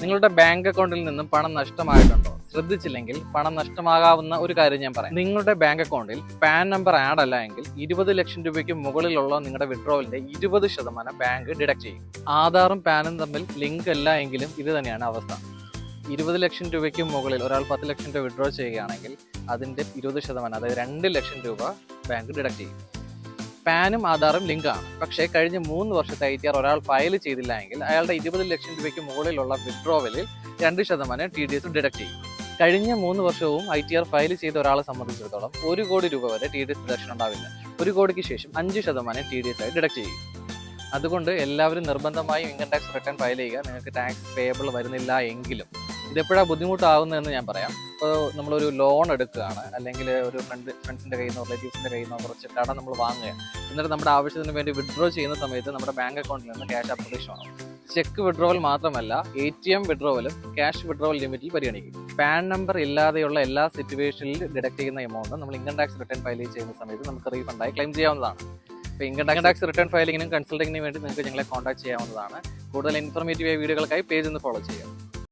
നിങ്ങളുടെ ബാങ്ക് അക്കൗണ്ടിൽ നിന്നും പണം നഷ്ടമായിട്ടുണ്ടോ? ശ്രദ്ധിച്ചില്ലെങ്കിൽ പണം നഷ്ടമാകാവുന്ന ഒരു കാര്യം ഞാൻ പറയാം. നിങ്ങളുടെ ബാങ്ക് അക്കൗണ്ടിൽ പാൻ നമ്പർ ആഡ് അല്ല എങ്കിൽ 20 ലക്ഷം രൂപയ്ക്ക് മുകളിലുള്ള നിങ്ങളുടെ വിഡ്രോവലിന്റെ 20% ബാങ്ക് ഡിഡക്ട് ചെയ്യും. ആധാറും പാനും തമ്മിൽ ലിങ്ക് അല്ല എങ്കിലും ഇത് തന്നെയാണ് അവസ്ഥ. 20 ലക്ഷം രൂപയ്ക്ക് മുകളിൽ ഒരാൾ 10 ലക്ഷം രൂപ വിഡ്രോ ചെയ്യുകയാണെങ്കിൽ അതിന്റെ 20%, അതായത് 2 ലക്ഷം രൂപ ബാങ്ക് ഡിഡക്ട് ചെയ്യും. പാനും ആധാറും ലിങ്കാണ്. പക്ഷേ കഴിഞ്ഞ 3 വർഷത്തെ ITR ഒരാൾ ഫയൽ ചെയ്തില്ല എങ്കിൽ അയാളുടെ 20 ലക്ഷം രൂപയ്ക്ക് മുകളിലുള്ള വിഡ്രോവലിൽ 2% TDS ഡിഡക്ട് ചെയ്യും. കഴിഞ്ഞ 3 വർഷവും ITR ഫയൽ ചെയ്ത ഒരാളെ സംബന്ധിച്ചിടത്തോളം 1 കോടി രൂപ വരെ TDS ഡിഡക്ഷൻ ഉണ്ടാവില്ല. 1 കോടിക്ക് ശേഷം 5% TDS ആയി ഡിഡക്ട് ചെയ്യും. അതുകൊണ്ട് എല്ലാവരും നിർബന്ധമായും ഇൻകം ടാക്സ് റിട്ടേൺ ഫയൽ ചെയ്യുക. നിങ്ങൾക്ക് ടാക്സ് പേയബിൾ വരുന്നില്ല എങ്കിലും ഇതെപ്പോഴാണ് ബുദ്ധിമുട്ടാവുന്നതെന്ന് ഞാൻ പറയാം. ഇപ്പോൾ നമ്മളൊരു ലോൺ എടുക്കുകയാണ്, അല്ലെങ്കിൽ ഒരു ഫ്രണ്ട്സിൻ്റെ കയ്യിൽ നിന്നോ റിലേറ്റീവ്സിൻ്റെ കയ്യിൽ നിന്നോ കുറച്ച് കടം നമ്മൾ വാങ്ങുകയാണ്. എന്നിട്ട് നമ്മുടെ ആവശ്യത്തിന് വേണ്ടി വിഡ്രോ ചെയ്യുന്ന സമയത്ത് നമ്മുടെ ബാങ്ക് അക്കൗണ്ടിൽ നിന്ന് ക്യാഷ് അപ്രത്യക്ഷമാകും. ചെക്ക് വിഡ്രോവൽ മാത്രമല്ല, ATM വിഡ്രോവലും ക്യാഷ് വിഡ്രോവൽ ലിമിറ്റിൽ പരിഗണിക്കും. പാൻ നമ്പർ ഇല്ലാതെയുള്ള എല്ലാ സിറ്റുവേഷനിൽ ഡിഡക്ട് ചെയ്യുന്ന എമൗണ്ട് നമ്മൾ ഇൻകം ടാക്സ് റിട്ടേൺ ഫയൽ ചെയ്യുന്ന സമയത്ത് നമുക്ക് റീഫണ്ടായി ക്ലെയിം ചെയ്യാവുന്നതാണ്. ഇപ്പോൾ ഇൻകം ടാക്സ് റിട്ടേൺ ഫയലിങ്ങിനും കൺസൾട്ടിങ്ങിനും വേണ്ടി നിങ്ങൾക്ക് ഞങ്ങളെ കോൺടാക്ട് ചെയ്യാവുന്നതാണ്. കൂടുതൽ ഇൻഫോർമേറ്റീവ് വീഡിയോകൾക്കായി പേജ് ഒന്ന് ഫോളോ ചെയ്യുക.